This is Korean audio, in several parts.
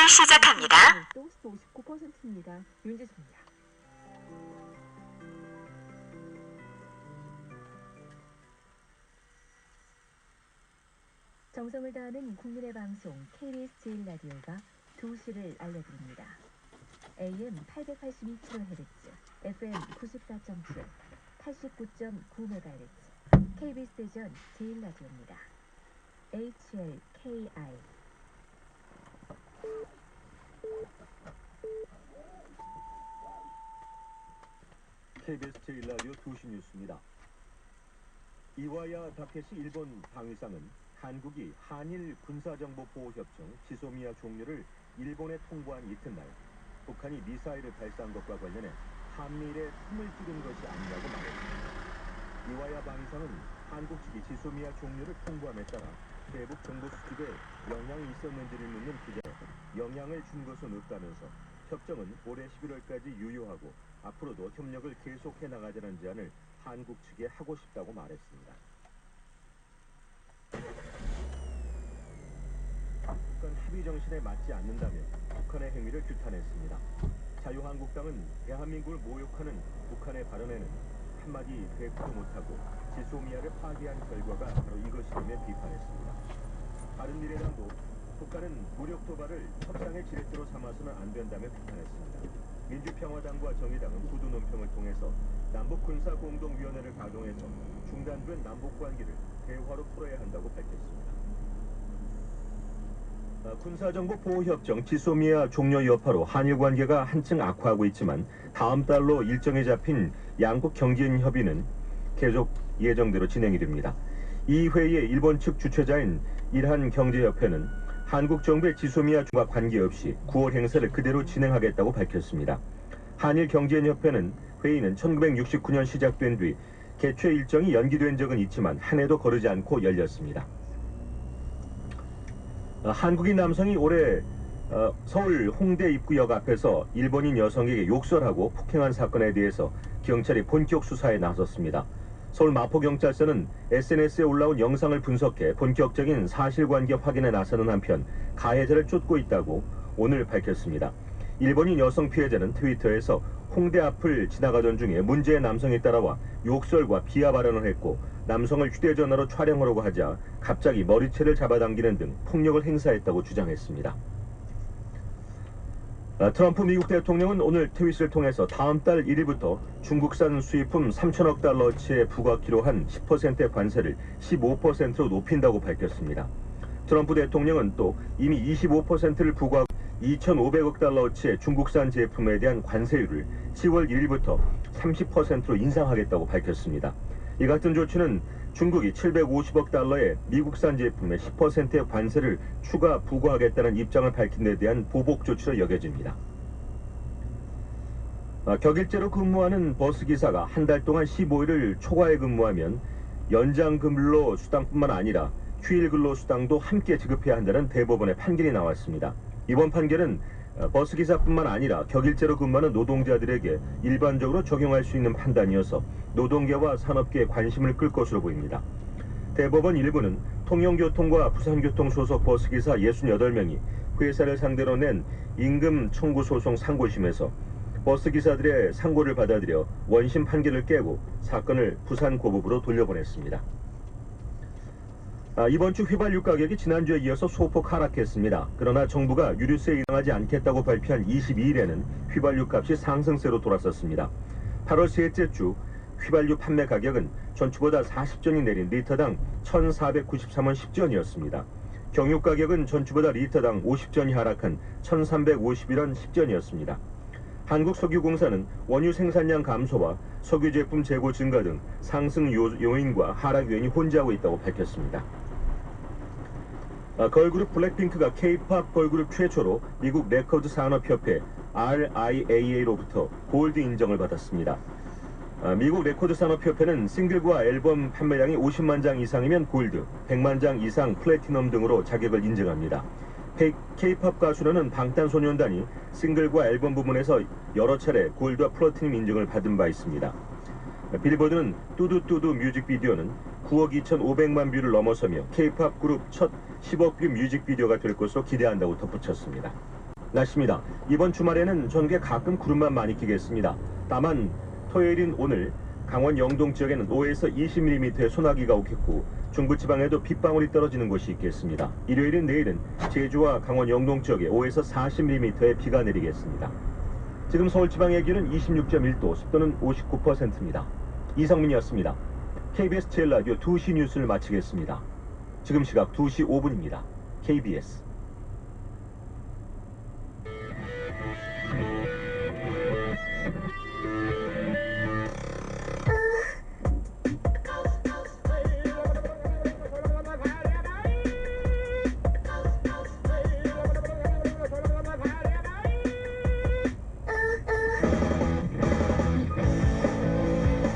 방송을 시작합니다. 또 59%입니다. 윤지수입니다. 정성을 다하는 국민의 방송 KBS 제1라디오가 2시를 알려드립니다. AM 882kHz, FM 94.7, 89.9MHz, KBS 대전 제1라디오입니다. HLKI KBS 제1라디오 2시 뉴스입니다. 이와야 다케시 일본 방위상은 한국이 한일 군사정보보호협정 지소미아 종료를 일본에 통보한 이튿날 북한이 미사일을 발사한 것과 관련해 한미일에 틈을 찌른 것이 아니라고 말했습니다. 이와야 방위상은 한국 측이 지소미아 종료를 통보함에 따라 대북 정보 수집에 영향이 있었는지를 묻는 기자에 영향을 준 것은 없다면서 협정은 올해 11월까지 유효하고 앞으로도 협력을 계속해 나가자는 제안을 한국 측에 하고 싶다고 말했습니다. 북한 합의 정신에 맞지 않는다며 북한의 행위를 규탄했습니다. 자유한국당은 대한민국을 모욕하는 북한의 발언에는 한마디 대꾸도 못하고 지소미아를 파기한 결과가 바로 이것이라며 비판했습니다. 바른미래당도 북한은 무력 도발을 협상의 지렛대로 삼아서는 안 된다며 비판했습니다. 민주평화당과 정의당은 구두 논평을 통해서 남북군사공동위원회를 가동해서 중단된 남북관계를 대화로 풀어야 한다고 밝혔습니다. 군사정보보호협정 지소미아 종료 여파로 한일 관계가 한층 악화하고 있지만 다음 달로 일정에 잡힌 양국 경제인 협의는 계속 예정대로 진행이 됩니다. 이 회의의 일본 측 주최자인 일한경제협회는 한국 정부의 지소미아 중과 관계없이 9월 행사를 그대로 진행하겠다고 밝혔습니다. 한일경제인협회는 회의는 1969년 시작된 뒤 개최 일정이 연기된 적은 있지만 한 해도 거르지 않고 열렸습니다. 한국인 남성이 올해 서울 홍대 입구역 앞에서 일본인 여성에게 욕설하고 폭행한 사건에 대해서 경찰이 본격 수사에 나섰습니다. 서울 마포경찰서는 SNS에 올라온 영상을 분석해 본격적인 사실관계 확인에 나서는 한편 가해자를 쫓고 있다고 오늘 밝혔습니다. 일본인 여성 피해자는 트위터에서 홍대 앞을 지나가던 중에 문제의 남성이 따라와 욕설과 비하 발언을 했고 남성을 휴대전화로 촬영하려고 하자 갑자기 머리채를 잡아당기는 등 폭력을 행사했다고 주장했습니다. 트럼프 미국 대통령은 오늘 트윗을 통해서 다음 달 1일부터 중국산 수입품 3천억 달러치에 부과키로 한 10%의 관세를 15%로 높인다고 밝혔습니다. 트럼프 대통령은 또 이미 25%를 부과하고 2,500억 달러치의 중국산 제품에 대한 관세율을 10월 1일부터 30%로 인상하겠다고 밝혔습니다. 이 같은 조치는 중국이 750억 달러의 미국산 제품에 10%의 관세를 추가 부과하겠다는 입장을 밝힌 데 대한 보복 조치로 여겨집니다. 격일제로 근무하는 버스기사가 한 달 동안 15일을 초과해 근무하면 연장 근로 수당뿐만 아니라 휴일 근로 수당도 함께 지급해야 한다는 대법원의 판결이 나왔습니다. 이번 판결은 버스기사뿐만 아니라 격일제로 근무하는 노동자들에게 일반적으로 적용할 수 있는 판단이어서 노동계와 산업계의 관심을 끌 것으로 보입니다. 대법원 일부는 통영교통과 부산교통 소속 버스기사 68명이 회사를 상대로 낸 임금 청구 소송 상고심에서 버스기사들의 상고를 받아들여 원심 판결을 깨고 사건을 부산고법으로 돌려보냈습니다. 이번 주 휘발유 가격이 지난주에 이어서 소폭 하락했습니다. 그러나 정부가 유류세에 인하하지 않겠다고 발표한 22일에는 휘발유 값이 상승세로 돌아섰습니다. 8월 셋째 주 휘발유 판매 가격은 전주보다 40전이 내린 리터당 1,493원 10전이었습니다. 경유 가격은 전주보다 리터당 50전이 하락한 1,351원 10전이었습니다. 한국석유공사는 원유 생산량 감소와 석유 제품 재고 증가 등 상승 요인과 하락 요인이 혼재하고 있다고 밝혔습니다. 걸그룹 블랙핑크가 K-팝 걸그룹 최초로 미국 레코드 산업협회 RIAA로부터 골드 인정을 받았습니다. 미국 레코드 산업협회는 싱글과 앨범 판매량이 50만 장 이상이면 골드, 100만 장 이상 플래티넘 등으로 자격을 인정합니다. K-팝 가수로는 방탄소년단이 싱글과 앨범 부문에서 여러 차례 골드와 플래티넘 인정을 받은 바 있습니다. 빌보드는 뚜두뚜두 뮤직비디오는 9억 2,500만 뷰를 넘어서며 K-팝 그룹 첫 10억 뷰 뮤직비디오가 될 것으로 기대한다고 덧붙였습니다. 날씨입니다. 이번 주말에는 전국에 가끔 구름만 많이 끼겠습니다. 다만 토요일인 오늘 강원 영동 지역에는 5에서 20mm의 소나기가 오겠고 중부지방에도 빗방울이 떨어지는 곳이 있겠습니다. 일요일인 내일은 제주와 강원 영동 지역에 5에서 40mm의 비가 내리겠습니다. 지금 서울지방의 기온은 26.1도, 습도는 59%입니다. 이성민이었습니다. KBS 제일라디오 2시 뉴스를 마치겠습니다. 지금 시각 2시 5분입니다. KBS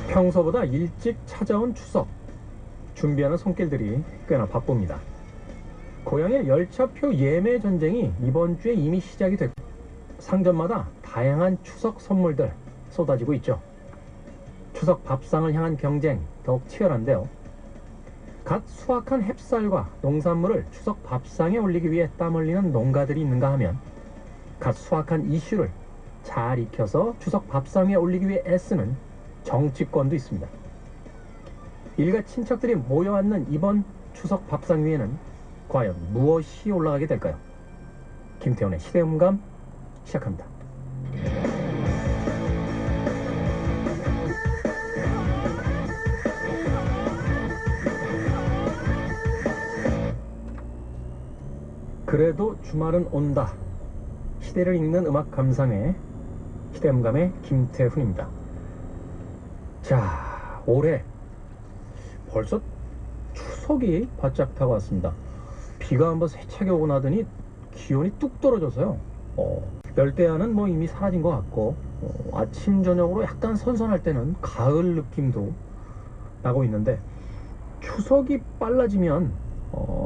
평소보다 일찍 찾아온 추석, 준비하는 손길들이 꽤나 바쁩니다. 고향의 열차표 예매 전쟁이 이번 주에 이미 시작이 됐고 상점마다 다양한 추석 선물들 쏟아지고 있죠. 추석 밥상을 향한 경쟁 더욱 치열한데요. 갓 수확한 햅쌀과 농산물을 추석 밥상에 올리기 위해 땀 흘리는 농가들이 있는가 하면 갓 수확한 이슈를 잘 익혀서 추석 밥상에 올리기 위해 애쓰는 정치권도 있습니다. 일가 친척들이 모여앉는 이번 추석 밥상 위에는 과연 무엇이 올라가게 될까요? 김태훈의 시대음감 시작합니다. 그래도 주말은 온다. 시대를 읽는 음악 감상회 시대음감의 김태훈입니다. 자, 올해 벌써 추석이 바짝 다가왔습니다. 비가 한번 세차게 오고 나더니 기온이 뚝 떨어져서요. 열대야는 뭐 이미 사라진 것 같고 아침 저녁으로 약간 선선할 때는 가을 느낌도 나고 있는데 추석이 빨라지면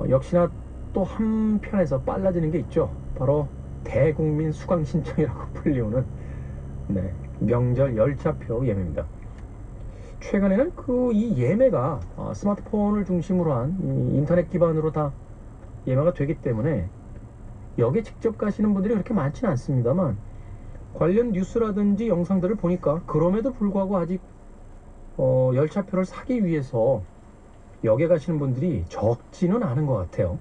역시나 또 한편에서 빨라지는 게 있죠. 바로 대국민 수강 신청이라고 불리우는 명절 열차표 예매입니다. 최근에는 이 예매가 스마트폰을 중심으로 한 인터넷 기반으로 다 예매가 되기 때문에 역에 직접 가시는 분들이 그렇게 많지는 않습니다만 관련 뉴스라든지 영상들을 보니까 그럼에도 불구하고 아직 열차표를 사기 위해서 역에 가시는 분들이 적지는 않은 것 같아요.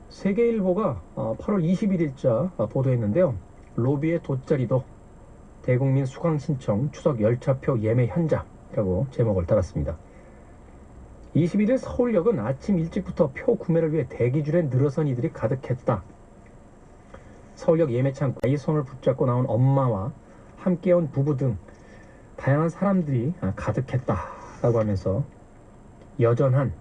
세계일보가 8월 21일자 보도했는데요. 로비의 돗자리도 대국민 수강 신청 추석 열차표 예매 현장이라고 제목을 달았습니다. 21일 서울역은 아침 일찍부터 표 구매를 위해 대기줄에 늘어선 이들이 가득했다. 서울역 예매창고에 손을 붙잡고 나온 엄마와 함께 온 부부 등 다양한 사람들이 가득했다라고 하면서 여전한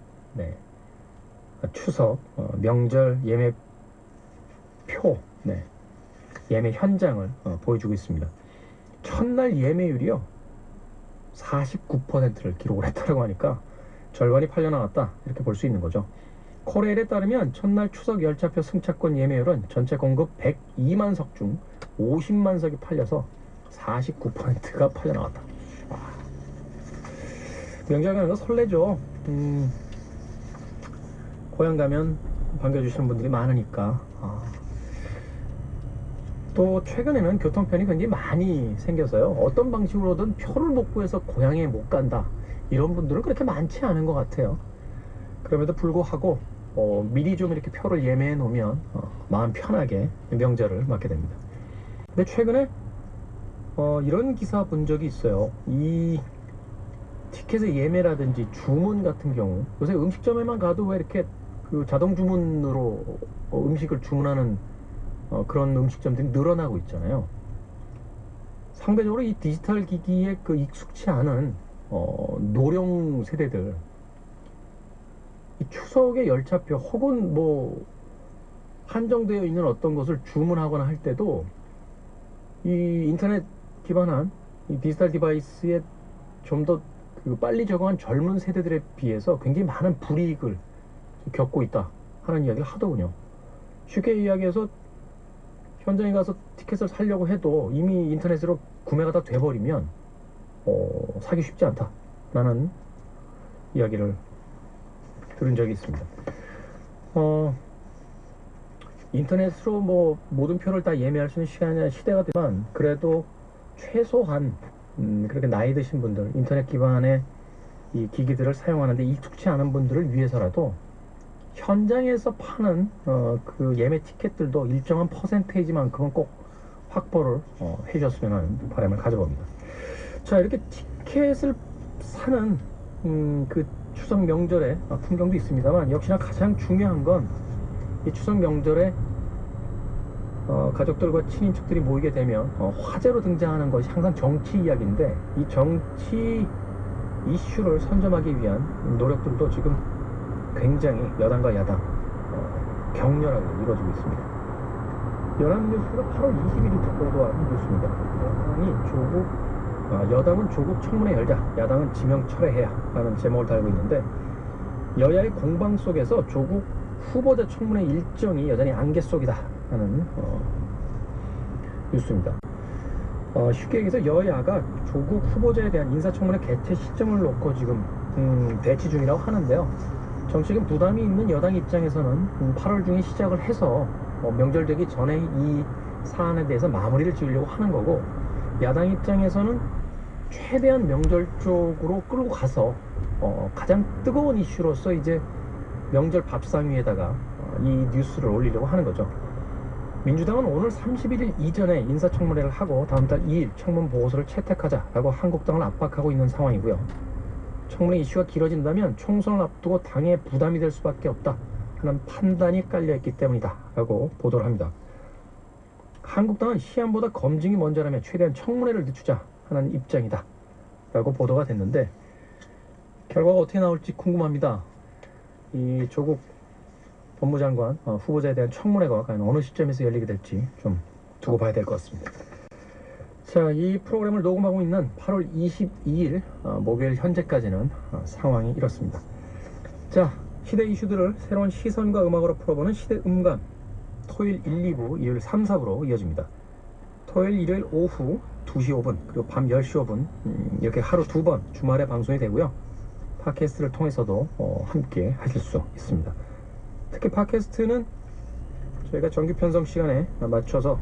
추석 명절 예매표 예매 현장을 보여주고 있습니다. 첫날 예매율이요 49%를 기록을 했다고 하니까 절반이 팔려나갔다 이렇게 볼 수 있는 거죠. 코레일에 따르면 첫날 추석 열차표 승차권 예매율은 전체 공급 102만 석 중 50만 석이 팔려서 49%가 팔려나갔다. 명절 가면 설레죠. 고향 가면 반겨주시는 분들이 많으니까. 또 최근에는 교통편이 굉장히 많이 생겨서요. 어떤 방식으로든 표를 못 구해서 고향에 못 간다. 이런 분들은 그렇게 많지 않은 것 같아요. 그럼에도 불구하고 미리 좀 이렇게 표를 예매해 놓으면 마음 편하게 명절을 맞게 됩니다. 근데 최근에 이런 기사 본 적이 있어요. 이 티켓의 예매라든지 주문 같은 경우 요새 음식점에만 가도 왜 이렇게 그 자동 주문으로 음식을 주문하는 그런 음식점들이 늘어나고 있잖아요. 상대적으로 이 디지털 기기에 익숙치 않은 노령 세대들 이 추석의 열차표 혹은 뭐 한정되어 있는 어떤 것을 주문하거나 할 때도 이 인터넷 기반한 이 디지털 디바이스에 좀 더 빨리 적응한 젊은 세대들에 비해서 굉장히 많은 불이익을 겪고 있다 하는 이야기를 하더군요. 쉽게 이야기해서 현장에 가서 티켓을 사려고 해도 이미 인터넷으로 구매가 다 돼버리면 사기 쉽지 않다라는 이야기를 들은 적이 있습니다. 인터넷으로 뭐 모든 표를 다 예매할 수 있는 시대가 되지만 그래도 최소한 그렇게 나이 드신 분들, 인터넷 기반의 이 기기들을 사용하는데 익숙치 않은 분들을 위해서라도 현장에서 파는 그 예매 티켓들도 일정한 퍼센테이지만큼은 꼭 확보를 해줬으면 하는 바람을 가져봅니다. 자, 이렇게 티켓을 사는 그 추석 명절의 풍경도 있습니다만 역시나 가장 중요한 건 이 추석 명절에 가족들과 친인척들이 모이게 되면 화제로 등장하는 것이 항상 정치 이야기인데 이 정치 이슈를 선점하기 위한 노력들도 지금 굉장히 여당과 야당 격렬하게 이루어지고 있습니다. 연합뉴스가 8월 21일부터 보도한 뉴스입니다. 여당은 조국 청문회 열자, 야당은 지명 철회해야 라는 제목을 달고 있는데 여야의 공방 속에서 조국 후보자 청문회 일정이 여전히 안개 속이다 라는 뉴스입니다. 쉽게 얘기해서 여야가 조국 후보자에 대한 인사청문회 개최 시점을 놓고 지금 대치 중이라고 하는데요. 정치적인 부담이 있는 여당 입장에서는 8월 중에 시작을 해서 명절 되기 전에 이 사안에 대해서 마무리를 지으려고 하는 거고, 야당 입장에서는 최대한 명절 쪽으로 끌고 가서 가장 뜨거운 이슈로서 이제 명절 밥상 위에다가 이 뉴스를 올리려고 하는 거죠. 민주당은 오늘 31일 이전에 인사청문회를 하고 다음 달 2일 청문 보고서를 채택하자라고 한국당을 압박하고 있는 상황이고요. 청문회 이슈가 길어진다면 총선을 앞두고 당에 부담이 될 수밖에 없다 하는 판단이 깔려있기 때문이다 라고 보도를 합니다. 한국당은 시안보다 검증이 먼저라면 최대한 청문회를 늦추자 하는 입장이다 라고 보도가 됐는데 결과가 어떻게 나올지 궁금합니다. 이 조국 법무장관 후보자에 대한 청문회가 과연 어느 시점에서 열리게 될지 좀 두고 봐야 될 것 같습니다. 자, 이 프로그램을 녹음하고 있는 8월 22일 목요일 현재까지는 상황이 이렇습니다. 자, 시대 이슈들을 새로운 시선과 음악으로 풀어보는 시대 음감, 토요일 1, 2부, 일요일 3, 4부로 이어집니다. 토요일, 일요일 오후 2시 5분 그리고 밤 10시 5분 이렇게 하루 2번 주말에 방송이 되고요. 팟캐스트를 통해서도 함께 하실 수 있습니다. 특히 팟캐스트는 저희가 정규 편성 시간에 맞춰서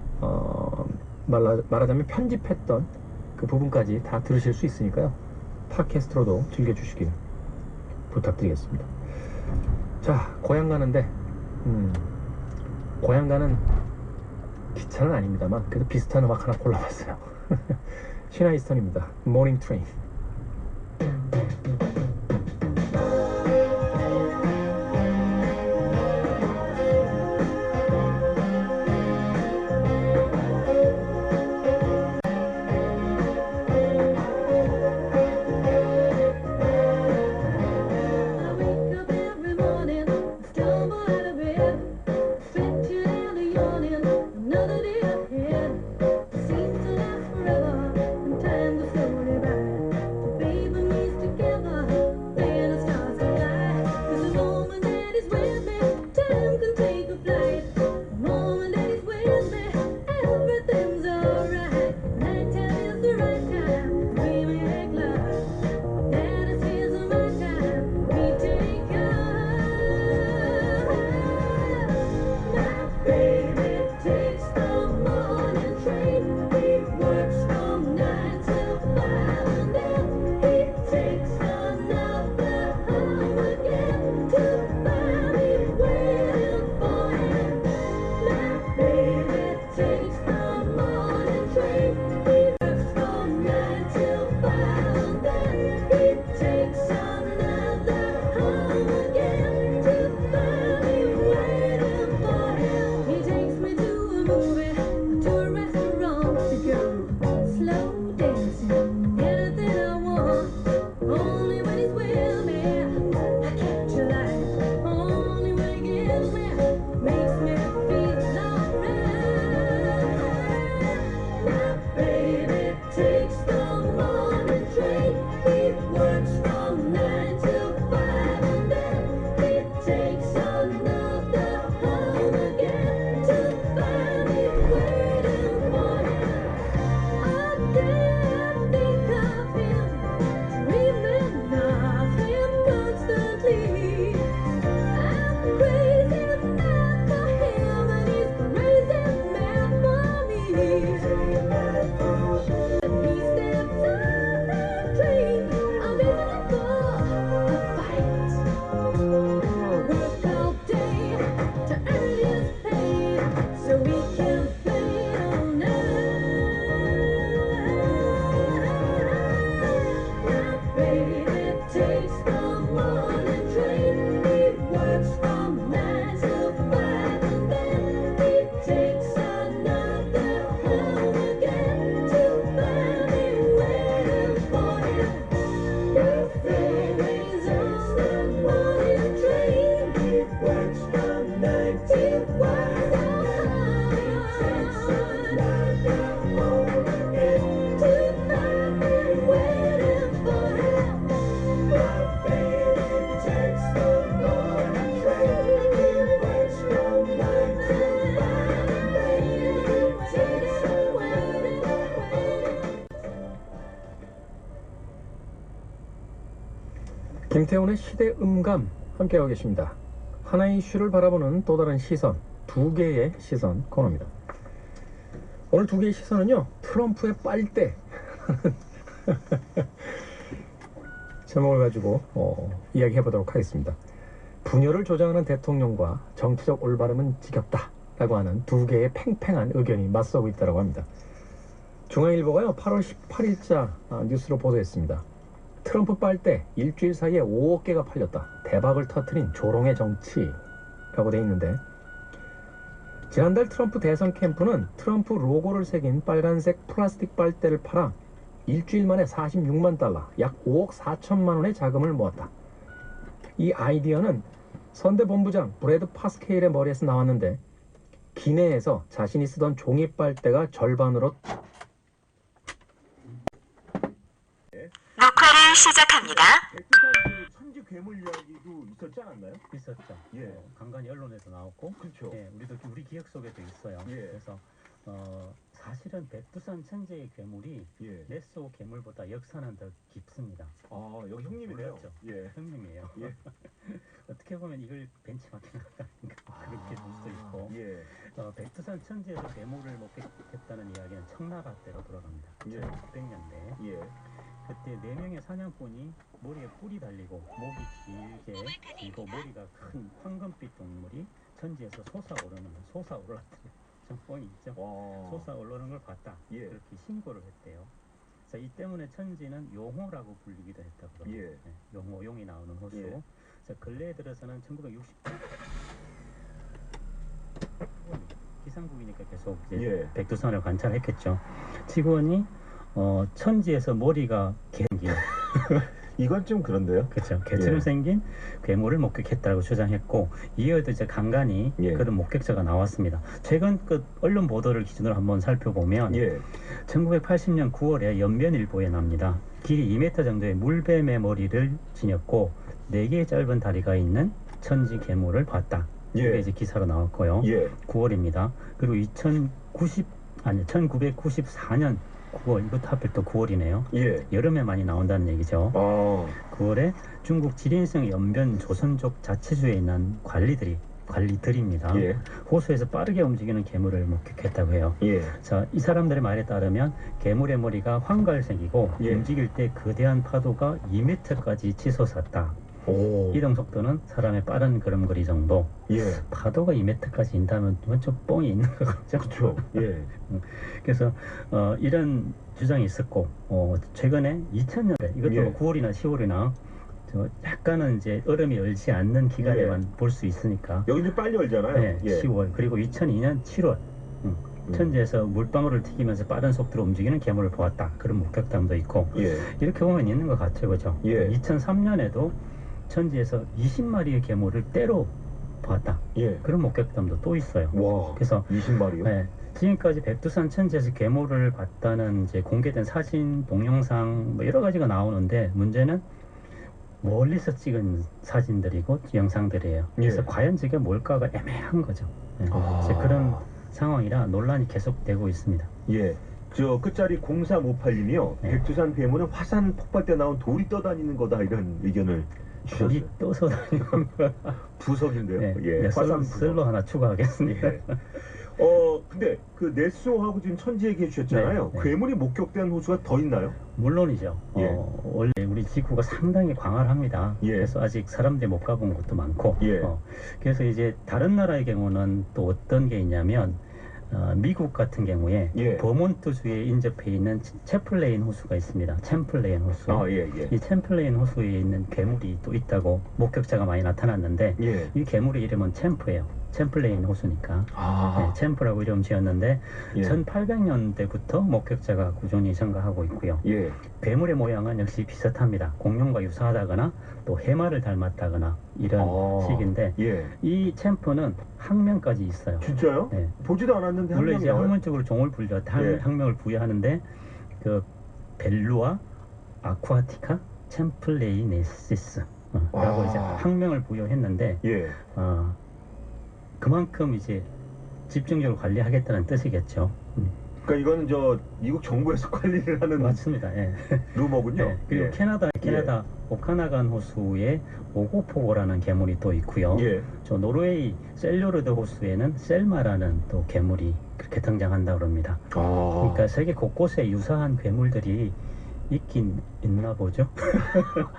말하자면 편집했던 그 부분까지 다 들으실 수 있으니까요. 팟캐스트로도 즐겨주시길 부탁드리겠습니다. 자, 고향 가는데 고향 가는 기차는 아닙니다만 그래도 비슷한 음악 하나 골라봤어요. 시나이스턴입니다. 모닝 트레인. 김태훈의 시대 음감 함께하고 계십니다. 하나의 이슈를 바라보는 또 다른 시선, 두 개의 시선 코너입니다. 오늘 두 개의 시선은요, 트럼프의 빨대 제목을 가지고 이야기해보도록 하겠습니다. 분열을 조장하는 대통령과 정치적 올바름은 지겹다라고 하는 두 개의 팽팽한 의견이 맞서고 있다고 합니다. 중앙일보가요 8월 18일자 뉴스로 보도했습니다. 트럼프 빨대 일주일 사이에 5억 개가 팔렸다. 대박을 터뜨린 조롱의 정치라고 돼 있는데, 지난달 트럼프 대선 캠프는 트럼프 로고를 새긴 빨간색 플라스틱 빨대를 팔아 일주일 만에 46만 달러, 약 5억 4천만 원의 자금을 모았다. 이 아이디어는 선대 본부장 브래드 파스케일의 머리에서 나왔는데, 기내에서 자신이 쓰던 종이 빨대가 절반으로 녹화를 시작합니다. 천지 괴물 이야기도 있었지 않았나요? 있었죠. 예. 간간히 언론에서 나왔고, 그렇죠. 예, 우리 기억 속에도 있어요. 예. 그래서 사실은 백두산 천재의 괴물이 예. 레쏘 괴물보다 역사는 더 깊습니다. 아, 여기 형님이네요. 몰랐죠? 예. 형님이에요. 예. 어떻게 보면 이걸 벤치마킹한다 그렇게 볼 수도 있고, 예. 백두산 천지에서 괴물을 목격했다는 이야기는 청나라 때로 돌아갑니다. 예. 1600년대. 예. 그때 4명의 사냥꾼이 머리에 뿔이 달리고 목이 길게 그리고 머리가 큰 황금빛 동물이 천지에서 솟아오르는 좀 뻥이 있죠. 와. 솟아오르는 걸 봤다. 예. 그렇게 신고를 했대요. 그래서 이 때문에 천지는 용호라고 불리기도 했다고 그럽니다. 예. 네, 용호, 용이 나오는 호수. 예. 그래서 근래에 들어서는 1960 기상국이니까 계속 이제 예. 백두산을 관찰했겠죠. 직원이 천지에서 머리가 개긴 이건 좀 그런데요. 그렇죠. 개처럼 예. 생긴 괴물을 목격했다고 주장했고, 이어도 이제 간간히 예. 그런 목격자가 나왔습니다. 최근 그 언론 보도를 기준으로 한번 살펴보면 예. 1980년 9월에 연변일보에 납니다. 길이 2m 정도의 물뱀의 머리를 지녔고 4개의 짧은 다리가 있는 천지 괴물을 봤다. 이게 예. 이제 기사로 나왔고요. 예. 9월입니다. 그리고 1994년 9월, 이것도 하필 또 9월이네요. 예. 여름에 많이 나온다는 얘기죠. 아. 9월에 중국 지린성 연변 조선족 자치주에 있는 관리들입니다. 예. 호수에서 빠르게 움직이는 괴물을 목격했다고 해요. 예. 자, 이 사람들의 말에 따르면 괴물의 머리가 황갈색이고 예. 움직일 때 거대한 파도가 2m까지 치솟았다. 오. 이동 속도는 사람의 빠른 걸음걸이 정도. 예. 파도가 2m까지 인다면 좀 뻥이 있는 거죠. 그렇죠. 예. 그래서 이런 주장이 있었고, 최근에 2000년대 이것도 예. 9월이나 10월이나 약간은 이제 얼음이 얼지 않는 기간에만 볼 수 있으니까. 여기 좀 빨리 열잖아요. 네, 예. 10월. 그리고 2002년 7월 천지에서 물방울을 튀기면서 빠른 속도로 움직이는 괴물을 보았다. 그런 목격담도 있고, 예. 이렇게 보면 있는 것 같아요, 그죠? 예. 2003년에도 천지에서 20마리의 괴물을 때로 보았다. 예. 그런 목격담도 또 있어요. 와. 그래서 20마리요? 네, 지금까지 백두산 천지에서 괴물을 봤다는 이제 공개된 사진, 동영상 뭐 여러 가지가 나오는데, 문제는 멀리서 찍은 사진들이고 영상들이에요. 그래서 예. 과연 저게 뭘까가 애매한 거죠. 네. 아. 이제 그런 상황이라 논란이 계속되고 있습니다. 예. 저 끝자리 0358님이요. 네. 백두산 괴물은 화산 폭발 때 나온 돌이 떠다니는 거다, 이런 의견을 주셨어요. 돌이 떠서 다니는 거. 부석인데요. 네, 예. 네, 화산 부석. 썰로 하나 추가하겠습니다. 예. 근데 그 네스오하고 지금 천지 얘기해 주셨잖아요. 네, 네. 괴물이 목격된 호수가 더 있나요? 물론이죠. 예. 원래 우리 지구가 상당히 광활합니다. 예. 그래서 아직 사람들이 못 가본 곳도 많고. 예. 그래서 이제 다른 나라의 경우는 또 어떤 게 있냐면, 미국 같은 경우에 예. 버몬트주에 인접해 있는 챔플레인 호수가 있습니다. 챔플레인 호수. 아, 예, 예. 이 챔플레인 호수에 있는 괴물이 또 있다고 목격자가 많이 나타났는데, 예. 이 괴물의 이름은 챔프예요. 챔플레인 호수니까. 아. 네, 챔프라고 이름 지었는데, 예. 1800년대부터 목격자가 꾸준히 증가하고 있고요. 예. 괴물의 모양은 역시 비슷합니다. 공룡과 유사하다거나 또 해마를 닮았다거나 이런 아. 식인데, 예. 이 챔프는 학명까지 있어요. 진짜요? 네. 보지도 않았는데 물론 이제 나와요? 학문적으로 종을 불려 예. 학명을 부여하는데, 그 벨루아 아쿠아티카 챔플레이네시스 라고 아. 이제 학명을 부여했는데, 예. 그만큼 이제 집중적으로 관리하겠다는 뜻이겠죠. 그러니까 이거는 저 미국 정부에서 관리를 하는 맞습니다. 예. 루머군요. 네, 그리고 예. 캐나다 오카나간 호수에 오고포고라는 괴물이 또 있고요. 예. 저 노르웨이 셀료르드 호수에는 셀마라는 또 괴물이 그렇게 등장한다고 합니다. 아. 그러니까 세계 곳곳에 유사한 괴물들이 있긴 있나 보죠.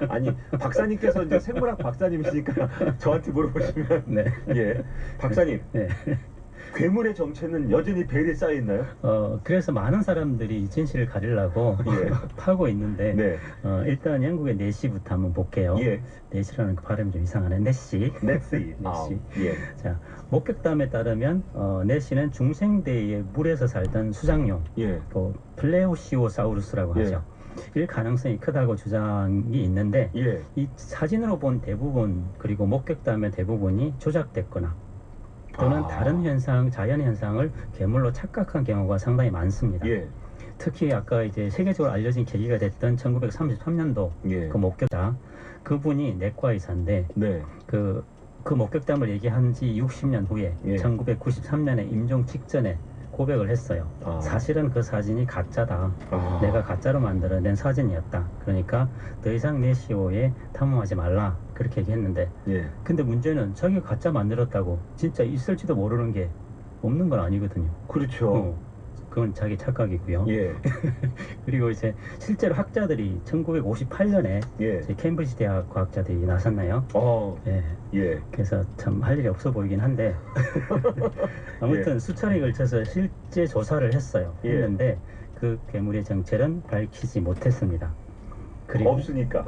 아니 박사님께서 이제 생물학 박사님이시니까 저한테 물어보시면 네. 예. 박사님. 네. 괴물의 정체는 여전히 베일에 쌓여 있나요? 그래서 많은 사람들이 진실을 가리려고 예. 파고 있는데 네. 일단 영국의 내시부터 한번 볼게요. 예. 내시라는 그 발음이 좀 이상하네. 내시. 넷시. 넷시. 예. 자, 목격담에 따르면 내시는 중생대의 물에서 살던 수장용, 예. 또 플레오시오사우루스라고 예. 하죠. 일 가능성이 크다고 주장이 있는데 예. 이 사진으로 본 대부분 그리고 목격담의 대부분이 조작됐거나 또는 다른 현상, 자연 현상을 괴물로 착각한 경우가 상당히 많습니다. 예. 특히 아까 이제 세계적으로 알려진 계기가 됐던 1933년도 예. 그 목격자 그분이 내과 의사인데 네. 그 목격담을 얘기한 지 60년 후에 예. 1993년에 임종 직전에 고백을 했어요. 아. 사실은 그 사진이 가짜다. 아. 내가 가짜로 만들어낸 사진이었다. 그러니까 더 이상 내시오에 탐험하지 말라. 그렇게 얘기했는데 예. 근데 문제는 자기가 가짜 만들었다고 진짜 있을지도 모르는 게 없는 건 아니거든요. 그렇죠. 그건 자기 착각이고요. 예. 그리고 이제 실제로 학자들이 1958년에 예. 케임브리지 대학 과학자들이 나섰나요? 예. 예. 그래서 참 할 일이 없어 보이긴 한데 아무튼 수차례에 걸쳐서 실제 조사를 했어요. 예. 했는데 그 괴물의 정체는 밝히지 못했습니다. 그리고 없으니까.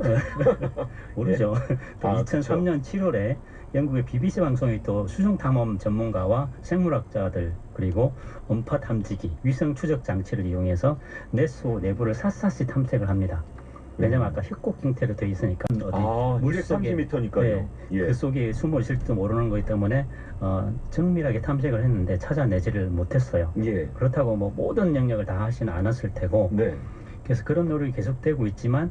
모르죠. 또 아, 2003년 7월에 영국의 BBC 방송이 또 수중 탐험 전문가와 생물학자들 그리고 음파 탐지기, 위성 추적 장치를 이용해서 내수 내부를 샅샅이 탐색을 합니다. 왜냐면 아까 협곡 형태로 되어 있으니까 어디 물 속에 230m니까요. 네, 예. 그 속에 숨어 있을지도 모르는 거기 때문에 정밀하게 탐색을 했는데 찾아내지를 못했어요. 예. 그렇다고 뭐 모든 영역을 다 하지는 않았을 테고 네. 그래서 그런 노력이 계속되고 있지만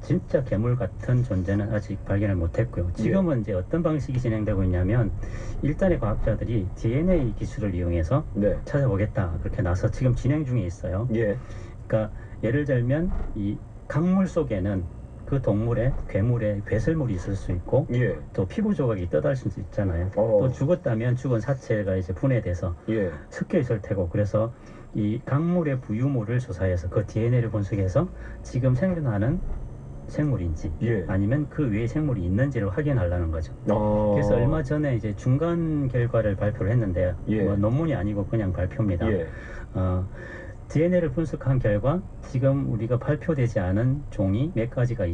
진짜 괴물 같은 존재는 아직 발견을 못했고요. 지금은 이제 어떤 방식이 진행되고 있냐면 일단의 과학자들이 DNA 기술을 이용해서 네. 찾아보겠다 그렇게 나서 지금 진행 중에 있어요. 예. 그러니까 예를 들면 이 강물 속에는 그 동물의 괴물의 괴설물이 있을 수 있고 예. 또 피부 조각이 떠다닐 수 있잖아요. 또 죽었다면 죽은 사체가 이제 분해돼서 예. 섞여 있을 테고 그래서 이 강물의 부유물을 조사해서 그 DNA를 분석해서 지금 생존하는 생물인지 예. 아니면 그 외에 생물이 있는지를 확인하려는 거죠. 아. 그래서 얼마 전에 이제 중간 결과를 발표를 했는데요. 예. 뭐 논문이 아니고 그냥 발표입니다. 예. DNA를 분석한 결과 지금 우리가 발표되지 않은 종이 몇 가지가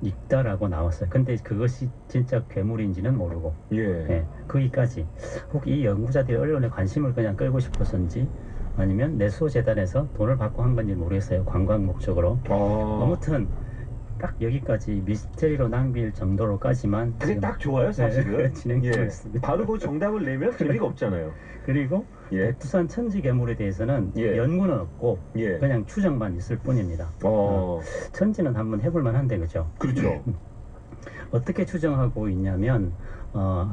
있다라고 나왔어요. 근데 그것이 진짜 괴물인지는 모르고 예. 거기까지 혹 이 연구자들이 언론에 관심을 그냥 끌고 싶어서인지 아니면 내수호 재단에서 돈을 받고 한 건지 모르겠어요. 관광 목적으로. 아무튼 딱 여기까지 미스테리로 낭비일 정도로까지만 그게 딱 좋아요, 사실은. 진행되고 예. 있습니다. 바로 그 정답을 내면 재미가 없잖아요. 그리고 예. 백두산 천지 괴물에 대해서는 예. 연구는 없고 예. 그냥 추정만 있을 뿐입니다. 천지는 한번 해볼 만한데 그죠? 그렇죠. 어떻게 추정하고 있냐면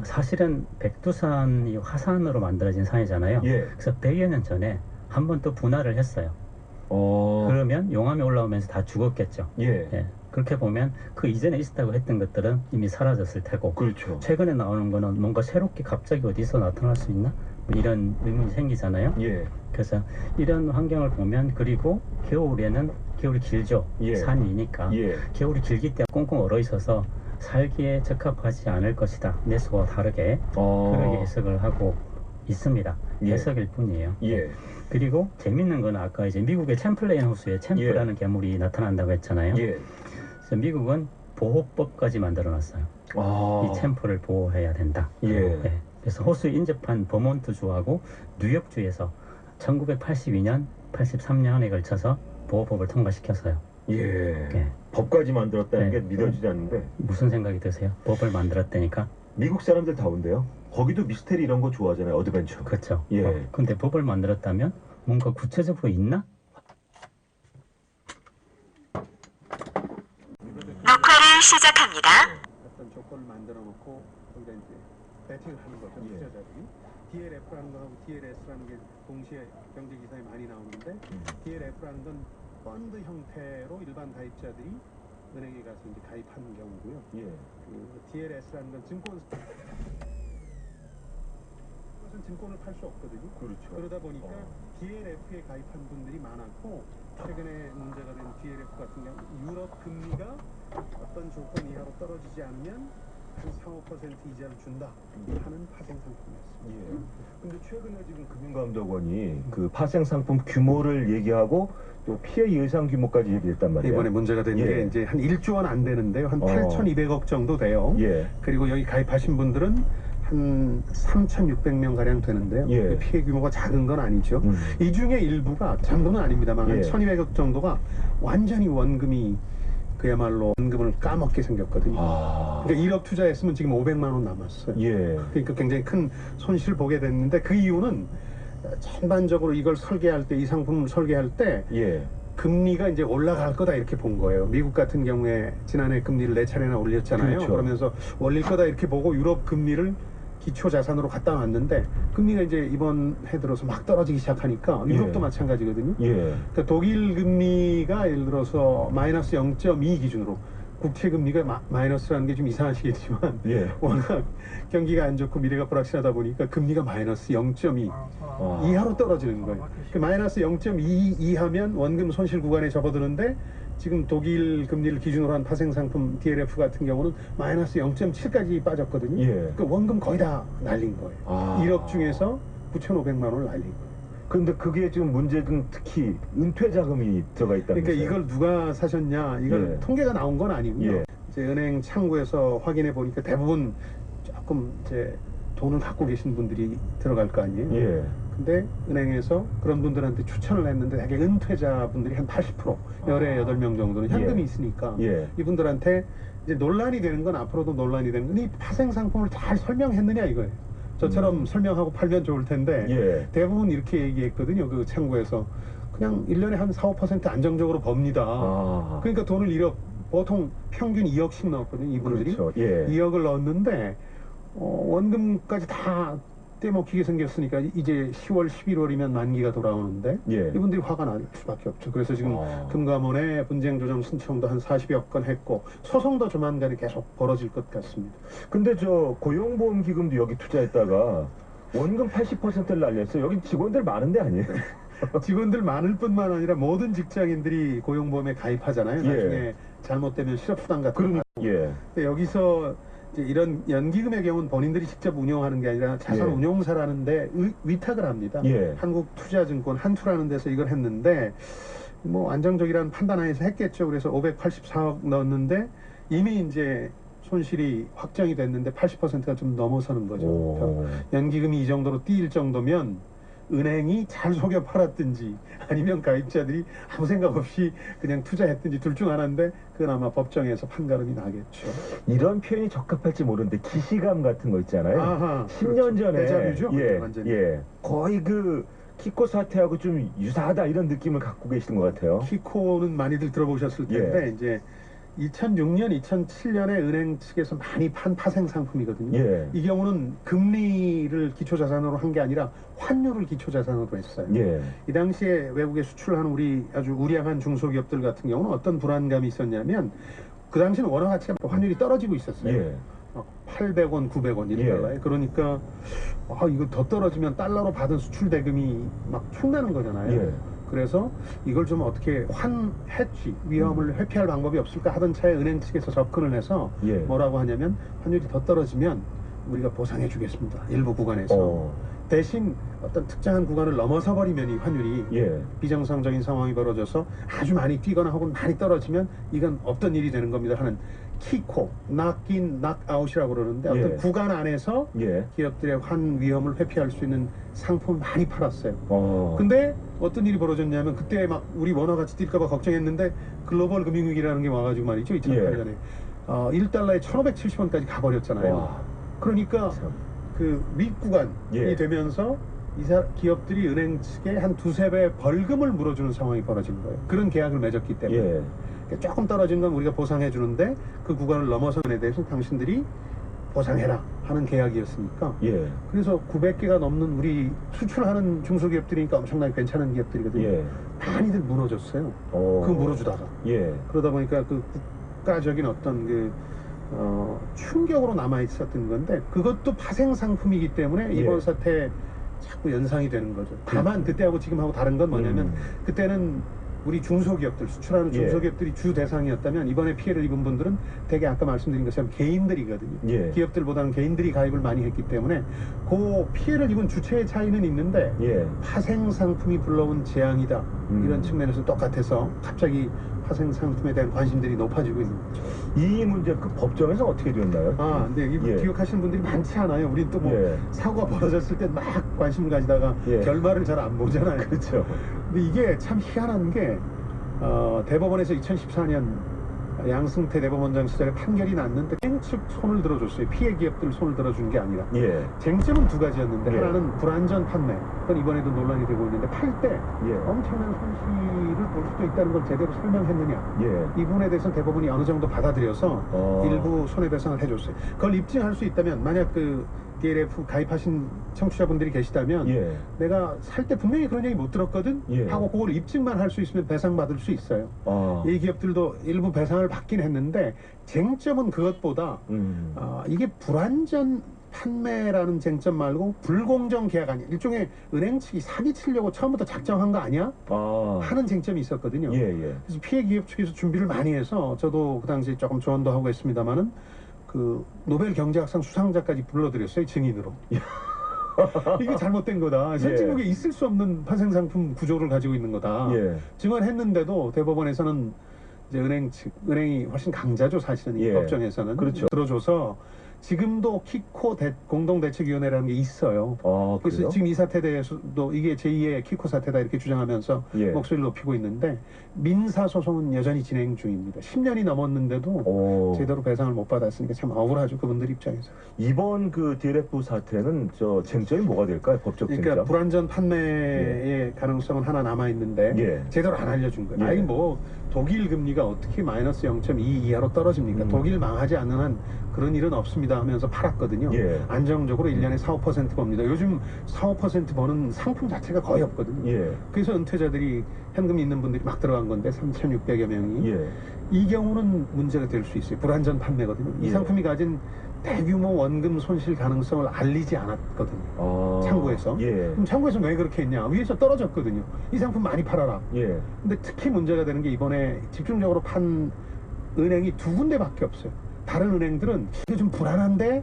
사실은 백두산이 화산으로 만들어진 산이잖아요. 예. 그래서 100여 년 전에 한 번 또 분화를 했어요. 그러면 용암이 올라오면서 다 죽었겠죠. 예. 예. 그렇게 보면 그 이전에 있었다고 했던 것들은 이미 사라졌을 테고 그렇죠. 최근에 나오는 거는 뭔가 새롭게 갑자기 어디서 나타날 수 있나? 뭐 이런 의문이 생기잖아요. 예. 그래서 이런 환경을 보면 그리고 겨울에는 겨울이 길죠. 예. 산 위니까 예. 겨울이 길기 때문에 꽁꽁 얼어 있어서 살기에 적합하지 않을 것이다. 내수와 다르게 그렇게 해석을 하고 있습니다. 예. 해석일 뿐이에요. 예. 그리고 재밌는 건 아까 이제 미국의 챔플레인 호수에 챔프라는 괴물이 나타난다고 했잖아요. 예. 그래서 미국은 보호법까지 만들어놨어요. 이 챔프를 보호해야 된다. 예. 그래서 호수에 인접한 버몬트주하고 뉴욕주에서 1982년, 83년에 걸쳐서 보호법을 통과시켰어요. 예. 예. 법까지 만들었다는 네. 게 믿어지지 않는데 무슨 생각이 드세요? 법을 만들었다니까? 미국 사람들 다 온대요. 거기도 미스테리 이런 거 좋아하잖아요. 어드벤처. 그렇죠. 예. 근데 법을 만들었다면 뭔가 구체적으로 있나? 녹화를 시작합니다. 어떤 조건을 만들어 놓고 거기다 이제 배팅을 하는 거죠. 투자자들이. DLF라는 거하고 DLS라는 게 동시에 경제 기사에 많이 나오는데 DLF라는 건 펀드 형태로 일반 가입자들이 은행에 가서 이제 가입하는 경우고요. 예. 그 DLS라는 건 증권 그것은 증권을 팔 수 없거든요. 그렇죠. 그러다 보니까 DLF에 가입한 분들이 많았고 최근에 문제가 된 DLF 같은 경우 유럽 금리가 어떤 조건 이하로 떨어지지 않으면 한 4~5% 이자를 준다 하는 파생 상품이었습니다. 예. 근데 최근에 지금 금융감독원이 그 파생 상품 규모를 얘기하고 또 피해 예상 규모까지 얘기했단 말이에요. 이번에 문제가 된 게 예. 이제 한 1조 원 안 되는데요. 한 어. 8,200억 정도 돼요. 예. 그리고 여기 가입하신 분들은 한 3,600명 가량 되는데요. 예. 피해 규모가 작은 건 아니죠. 이 중에 일부가 전부는 아닙니다만 한 예. 1,200억 정도가 완전히 원금이 그야말로 원금을 까먹게 생겼거든요. 아. 그러니까 1억 투자했으면 지금 500만 원 남았어요. 예. 그러니까 굉장히 큰 손실을 보게 됐는데 그 이유는 전반적으로 이걸 설계할 때 이 상품을 설계할 때 예. 금리가 이제 올라갈 거다 이렇게 본 거예요. 미국 같은 경우에 지난해 금리를 4차례나 올렸잖아요. 그렇죠. 그러면서 올릴 거다 이렇게 보고 유럽 금리를 기초 자산으로 갖다 놨는데 금리가 이제 이번 해 들어서 막 떨어지기 시작하니까 유럽도 예. 마찬가지거든요. 예. 그러니까 독일 금리가 예를 들어서 마이너스 0.2 기준으로 국채 금리가 마이너스라는 게 좀 이상하시겠지만 예. 워낙 경기가 안 좋고 미래가 불확실하다 보니까 금리가 마이너스 0.2 아. 이하로 떨어지는 거예요. 그 마이너스 0.2 이하면 원금 손실 구간에 접어드는데 지금 독일 금리를 기준으로 한 파생 상품 DLF 같은 경우는 마이너스 0.7까지 빠졌거든요. 예. 그 원금 거의 다 날린 거예요. 아. 1억 중에서 9,500만 원을 날린 거예요. 근데 그게 지금 문제는 특히 은퇴 자금이 들어가 있다는 그러니까 이걸 누가 사셨냐 이걸 예. 통계가 나온 건 아니고요. 예. 이제 은행 창구에서 확인해 보니까 대부분 조금 이제 돈을 갖고 계신 분들이 들어갈 거 아니에요. 예. 근데 은행에서 그런 분들한테 추천을 했는데 대개 은퇴자분들이 한 80% 18명 정도는 현금이 예. 있으니까 예. 이분들한테 이제 논란이 되는 건 앞으로도 논란이 되는 건 이 파생 상품을 잘 설명했느냐 이거예요. 저처럼 설명하고 팔면 좋을 텐데 예. 대부분 이렇게 얘기했거든요. 그 창구에서 그냥 1년에 한 4~5% 안정적으로 법니다. 아. 그러니까 돈을 1억 보통 평균 2억씩 넣었거든요. 이분들이 그렇죠. 예. 2억을 넣었는데 원금까지 다 떼먹히게 생겼으니까 이제 10월, 11월이면 만기가 돌아오는데 예. 이분들이 화가 날 수밖에 없죠. 그래서 지금 아. 금감원에 분쟁 조정 신청도 한 40여 건 했고 소송도 조만간에 계속 벌어질 것 같습니다. 근데 저 고용보험 기금도 여기 투자했다가 원금 80%를 날렸어요. 여기 직원들 많은데 아니에요? 직원들 많을 뿐만 아니라 모든 직장인들이 고용보험에 가입하잖아요. 예. 나중에 잘못되면 실업수당 같은 거. 예. 근데 여기서 이제 이런 연기금의 경우는 본인들이 직접 운영하는 게 아니라 자산 예. 운용사라는데 위탁을 합니다. 예. 한국투자증권 한투라는 데서 이걸 했는데 뭐 안정적이라는 판단하에서 했겠죠. 그래서 584억 넣었는데 이미 이제 손실이 확정이 됐는데 80%가 좀 넘어서는 거죠. 오. 연기금이 이 정도로 뛰일 정도면 은행이 잘 속여 팔았든지 아니면 가입자들이 아무 생각 없이 그냥 투자했든지 둘 중 하나인데 그건 아마 법정에서 판가름이 나겠죠. 이런 표현이 적합할지 모르는데 기시감 같은 거 있잖아요. 아하, 10년 전에 데자뷰죠? 예, 완전히. 예. 거의 그 키코 사태하고 좀 유사하다 이런 느낌을 갖고 계시는 것 같아요. 키코는 많이들 들어보셨을 텐데 이제 2006년, 2007년에 은행 측에서 많이 판 파생 상품이거든요. 예. 이 경우는 금리를 기초자산으로 한 게 아니라 환율을 기초자산으로 했어요. 예. 이 당시에 외국에 수출하는 우리 아주 우량한 중소기업들 같은 경우는 어떤 불안감이 있었냐면 그 당시는 원화 가치가 환율이 떨어지고 있었어요. 예. 800원, 900원 1달러에. 예. 그러니까 이거 더 떨어지면 달러로 받은 수출 대금이 막 축나는 거잖아요. 예. 그래서 이걸 좀 어떻게 해지 위험을 회피할 방법이 없을까 하던 차에 은행 측에서 접근을 해서 예. 뭐라고 하냐면 환율이 더 떨어지면 우리가 보상해 주겠습니다. 일부 구간에서. 대신 어떤 특정한 구간을 넘어서 버리면 이 환율이 예. 비정상적인 상황이 벌어져서 아주 많이 뛰거나 혹은 많이 떨어지면 이건 없던 일이 되는 겁니다 하는 키코, knock-in, knock-out이라고 그러는데 어떤 예. 구간 안에서 예. 기업들의 환 위험을 회피할 수 있는 상품을 많이 팔았어요. 어. 근데 어떤 일이 벌어졌냐면 그때 막 우리 원화 같이 뛸까봐 걱정했는데 글로벌 금융위기라는 게 와가지고 말이죠. 2008년에 1달러에 1,570원까지 가버렸잖아요. 와. 그러니까 참. 그 윗구간이 예. 되면서 기업들이 은행 측에 한 2~3배 벌금을 물어주는 상황이 벌어진 거예요. 그런 계약을 맺었기 때문에. 예. 조금 떨어진 건 우리가 보상해 주는데 그 구간을 넘어선에 대해서 당신들이 보상해라 하는 계약이었으니까 예. 그래서 900개가 넘는 우리 수출하는 중소기업들이니까 엄청나게 괜찮은 기업들이거든요. 예. 많이들 무너졌어요. 어. 그 물어주다가 예. 그러다 보니까 그 국가적인 어떤 그 충격으로 남아 있었던 건데 그것도 파생 상품이기 때문에 이번 예. 사태에 자꾸 연상이 되는 거죠. 다만 그때하고 지금하고 다른 건 뭐냐면 그때는 우리 중소기업들 수출하는 예. 중소기업들이 주 대상이었다면 이번에 피해를 입은 분들은 대개 아까 말씀드린 것처럼 개인들이거든요. 예. 기업들보다는 개인들이 가입을 많이 했기 때문에 그 피해를 입은 주체의 차이는 있는데 예. 파생 상품이 불러온 재앙이다 이런 측면에서 똑같아서 갑자기 파생 상품에 대한 관심들이 높아지고 있는 거죠. 이 문제 그 법정에서 어떻게 되었나요? 근데 이 예. 기억하시는 분들이 많지 않아요. 우린 또 뭐 예. 사고가 벌어졌을 때 막 관심을 가지다가 예. 결말을 잘 안 보잖아요. 그렇죠. 근데 이게 참 희한한 게 대법원에서 2014년 양승태 대법원장 시절에 판결이 났는데 측 손을 들어줬어요. 피해 기업들 손을 들어준 게 아니라. 예. 쟁점은 두 가지였는데 예. 하나는 불안전 판매. 그건 이번에도 논란이 되고 있는데 팔 때 예. 엄청난 손실을 볼 수도 있다는 걸 제대로 설명했느냐. 예. 이 부분에 대해서는 대법원이 어느 정도 받아들여서 일부 손해배상을 해줬어요. 그걸 입증할 수 있다면 만약 그 DLF 가입하신 청취자분들이 계시다면 예. 내가 살 때 분명히 그런 얘기 못 들었거든 예. 하고 그걸 입증만 할 수 있으면 배상받을 수 있어요. 아. 이 기업들도 일부 배상을 받긴 했는데 쟁점은 그것보다 이게 불안전 판매라는 쟁점 말고 불공정 계약 아니야. 일종의 은행 측이 사기치려고 처음부터 작정한 거 아니야? 하는 쟁점이 있었거든요. 예, 예. 그래서 피해 기업 측에서 준비를 많이 해서 저도 그 당시에 조금 조언도 하고 했습니다만은 그 노벨 경제학상 수상자까지 불러들였어요. 증인으로. 이게 잘못된 거다. 선진국에 있을 수 없는 파생 상품 구조를 가지고 있는 거다. 예. 증언했는데도 대법원에서는 이제 은행이 훨씬 강자죠. 사실은 이 예. 법정에서는 그렇죠. 들어줘서 지금도 키코 공동대책위원회라는 게 있어요. 그래서 그래요? 지금 이 사태에 대해서도 이게 제2의 키코 사태다 이렇게 주장하면서 예. 목소리를 높이고 있는데 민사소송은 여전히 진행 중입니다. 10년이 넘었는데도 제대로 배상을 못 받았으니까 참 억울하죠. 그분들 입장에서. 이번 그 DLF 사태는 저 쟁점이 뭐가 될까요? 법적 쟁점? 그러니까 불안전 판매의 가능성은 하나 남아있는데 예. 제대로 안 알려준 거예요. 예. 아니 뭐 독일 금리가 어떻게 마이너스 0.2 이하로 떨어집니까? 독일 망하지 않는 한 그런 일은 없습니다 하면서 팔았거든요. 예. 안정적으로 1년에 4, 5% 법니다. 요즘 4, 5% 버는 상품 자체가 거의 없거든요. 예. 그래서 은퇴자들이 현금 있는 분들이 막 들어간 건데 3,600여 명이 예. 이 경우는 문제가 될 수 있어요. 불안전 판매거든요. 이 예. 상품이 가진 대규모 원금 손실 가능성을 알리지 않았거든요. 창구에서. 예. 그럼 창구에서 왜 그렇게 했냐? 위에서 떨어졌거든요. 이 상품 많이 팔아라. 예. 근데 특히 문제가 되는 게 이번에 집중적으로 판 은행이 두 군데밖에 없어요. 다른 은행들은 이게 좀 불안한데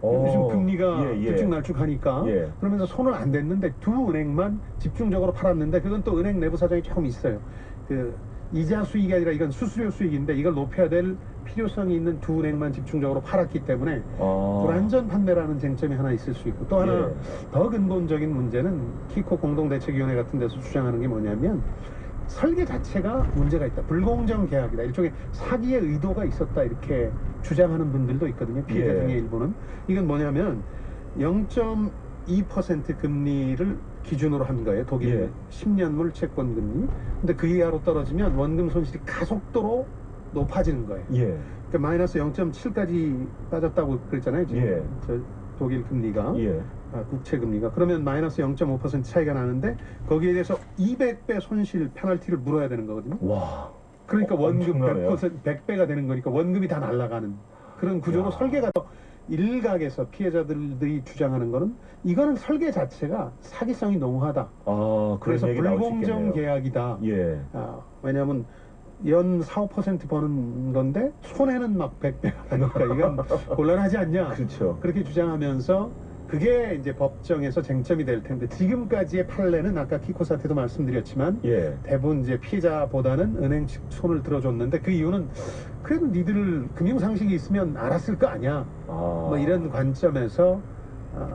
요즘 금리가 들쭉날쭉하니까 예. 그러면서 손을 안 댔는데 두 은행만 집중적으로 팔았는데 그건 또 은행 내부 사정이 조금 있어요. 그 이자 수익이 아니라 이건 수수료 수익인데 이걸 높여야 될 필요성이 있는 두 은행만 집중적으로 팔았기 때문에 불안전 판매라는 쟁점이 하나 있을 수 있고 또 하나 더 근본적인 문제는 키코 공동대책위원회 같은 데서 주장하는 게 뭐냐면 설계 자체가 문제가 있다. 불공정 계약이다. 일종의 사기의 의도가 있었다. 이렇게 주장하는 분들도 있거든요. 피해자 중에 일부는. 이건 뭐냐면 0.2% 금리를 기준으로 한 거예요. 독일 10년물 채권 금리. 근데 그 이하로 떨어지면 원금 손실이 가속도로 높아지는 거예요. 그러니까 마이너스 0.7까지 빠졌다고 그랬잖아요. 지금 저 독일 금리가. 국채 금리가. 그러면 마이너스 0.5% 차이가 나는데 거기에 대해서 200배 손실 페널티를 물어야 되는 거거든요. 와. 그러니까 원금 엄청나네요. 100배가 되는 거니까 원금이 다 날아가는 그런 구조로 설계가 더 일각에서 피해자들이 주장하는 거는 이거는 설계 자체가 사기성이 농후하다. 그래서 불공정 계약이다. 왜냐하면 연 4, 5% 버는 건데 손해는 막 100배가 나니까 이건 곤란하지 않냐. 그렇죠. 그렇게 주장하면서 그게 이제 법정에서 쟁점이 될 텐데 지금까지의 판례는 아까 키코 사태도 말씀드렸지만 대부분 이제 피해자보다는 은행 측 손을 들어줬는데 그 이유는 그래도 니들 금융 상식이 있으면 알았을 거 아니야. 뭐 이런 관점에서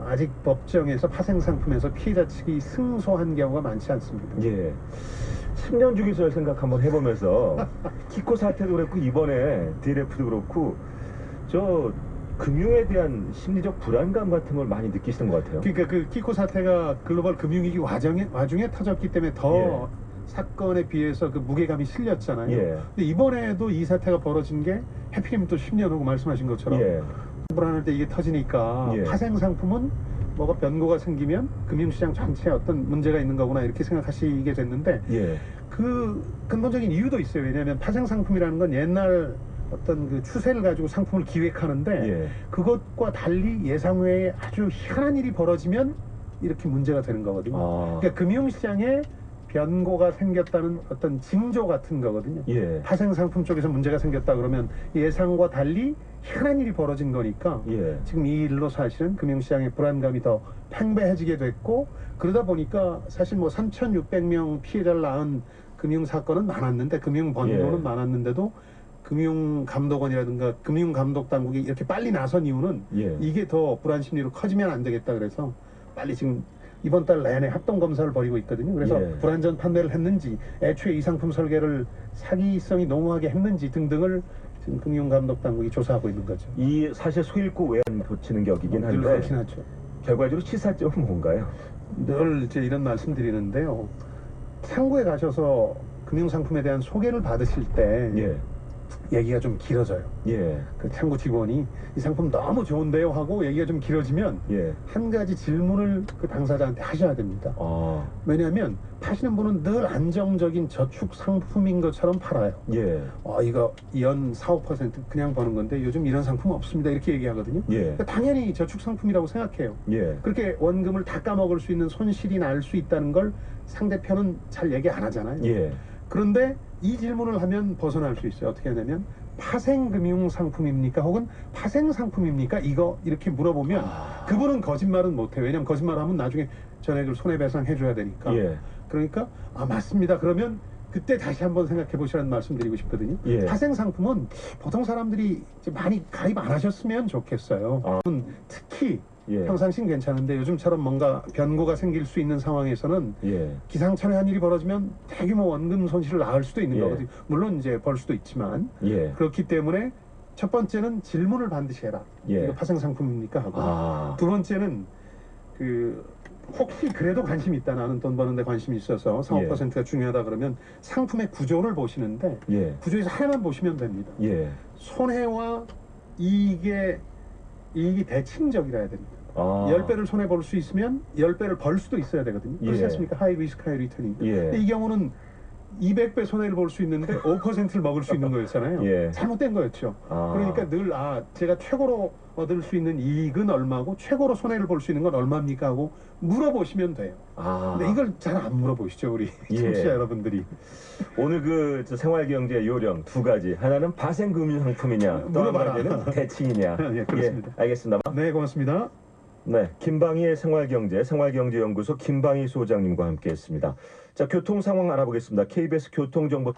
아직 법정에서 파생 상품에서 피해자 측이 승소한 경우가 많지 않습니다. 10년 주기설 생각 한번 해보면서 키코 사태도 그렇고 이번에 DLF도 그렇고 저 금융에 대한 심리적 불안감 같은 걸 많이 느끼시는 것 같아요. 그러니까 그 키코 사태가 글로벌 금융위기 와중에 터졌기 때문에 더 사건에 비해서 그 무게감이 실렸잖아요. 근데 이번에도 이 사태가 벌어진 게 해피님 또 10년 후고 말씀하신 것처럼 불안할 때 이게 터지니까 예. 파생 상품은 뭐가 변고가 생기면 금융시장 전체에 어떤 문제가 있는 거구나 이렇게 생각하시게 됐는데 예. 그 근본적인 이유도 있어요. 왜냐하면 파생 상품이라는 건 옛날 어떤 그 추세를 가지고 상품을 기획하는데 예. 그것과 달리 예상 외에 아주 희한한 일이 벌어지면 이렇게 문제가 되는 거거든요. 아. 그러니까 금융시장에 변고가 생겼다는 어떤 징조 같은 거거든요. 예. 파생 상품 쪽에서 문제가 생겼다 그러면 예상과 달리 희한한 일이 벌어진 거니까 예. 지금 이 일로 사실은 금융시장의 불안감이 더 팽배해지게 됐고 그러다 보니까 사실 뭐 3,600명 피해자를 낳은 금융사건은 많았는데 금융번고는 예. 많았는데도 금융감독원이라든가 금융감독당국이 이렇게 빨리 나선 이유는 예. 이게 더 불안 심리로 커지면 안 되겠다 그래서 빨리 지금 이번 달 내내 합동검사를 벌이고 있거든요. 그래서 예. 불안전 판매를 했는지 애초에 이 상품 설계를 사기성이 농후하게 했는지 등등을 지금 금융감독당국이 조사하고 있는 거죠. 이 사실 소 잃고 외환 고치는 격이긴 늘 한데 그렇긴 하죠. 결과적으로 시사점은 뭔가요? 늘 이제 이런 말씀 드리는데요. 창구에 가셔서 금융상품에 대한 소개를 받으실 때 예. 얘기가 좀 길어져요. 예. 그 창구 직원이 이 상품 너무 좋은데요 하고 얘기가 좀 길어지면 예. 한 가지 질문을 그 당사자한테 하셔야 됩니다. 아. 왜냐하면 파시는 분은 늘 안정적인 저축 상품인 것처럼 팔아요. 예. 이거 연 4, 5% 그냥 버는 건데 요즘 이런 상품 없습니다. 이렇게 얘기하거든요. 예. 그러니까 당연히 저축 상품이라고 생각해요. 예. 그렇게 원금을 다 까먹을 수 있는 손실이 날 수 있다는 걸 상대편은 잘 얘기 안 하잖아요. 예. 그런데 이 질문을 하면 벗어날 수 있어요. 어떻게 하냐면 파생금융 상품입니까? 혹은 파생 상품입니까? 이거 이렇게 물어보면 그분은 거짓말은 못해요. 왜냐하면 거짓말하면 나중에 전액을 손해배상 해줘야 되니까. 예. 그러니까 맞습니다. 그러면 그때 다시 한번 생각해 보시라는 말씀 드리고 싶거든요. 예. 파생 상품은 보통 사람들이 이제 많이 가입 안 하셨으면 좋겠어요. 특히 예. 평상시는 괜찮은데 요즘처럼 뭔가 변고가 생길 수 있는 상황에서는 예. 기상천외한 일이 벌어지면 대규모 원금 손실을 낳을 수도 있는 예. 거거든요. 물론 이제 벌 수도 있지만 예. 그렇기 때문에 첫 번째는 질문을 반드시 해라. 예. 이거 파생 상품입니까? 하고 아. 두 번째는 그 혹시 그래도 관심이 있다. 나는 돈 버는데 관심이 있어서 4, 5%가 중요하다 그러면 상품의 구조를 보시는데 예. 구조에서 하나만 보시면 됩니다. 예. 손해와 이익이 대칭적이라야 됩니다. 아. 10배를 손해 볼 수 있으면 10배를 벌 수도 있어야 되거든요. 그렇지 예. 않습니까? 하이 리스크 하이 리턴이. 예. 근데 이 경우는 200배 손해를 볼 수 있는데 5%를 먹을 수 있는 거였잖아요. 예. 잘못된 거였죠. 아. 그러니까 늘 제가 최고로 얻을 수 있는 이익은 얼마고 최고로 손해를 볼 수 있는 건 얼마입니까 하고 물어보시면 돼요. 아. 근데 이걸 잘 안 물어보시죠, 우리 예. 청취자 여러분들이. 오늘 저 생활경제 요령 두 가지. 하나는 파생금융 상품이냐, 또 물어봐라. 한가지는 대칭이냐. 예, 그렇습니다. 예, 알겠습니다. 네, 고맙습니다. 네, 김방희의 생활경제연구소 김방희 소장님과 함께했습니다. 자, 교통 상황 알아보겠습니다. KBS 교통정보.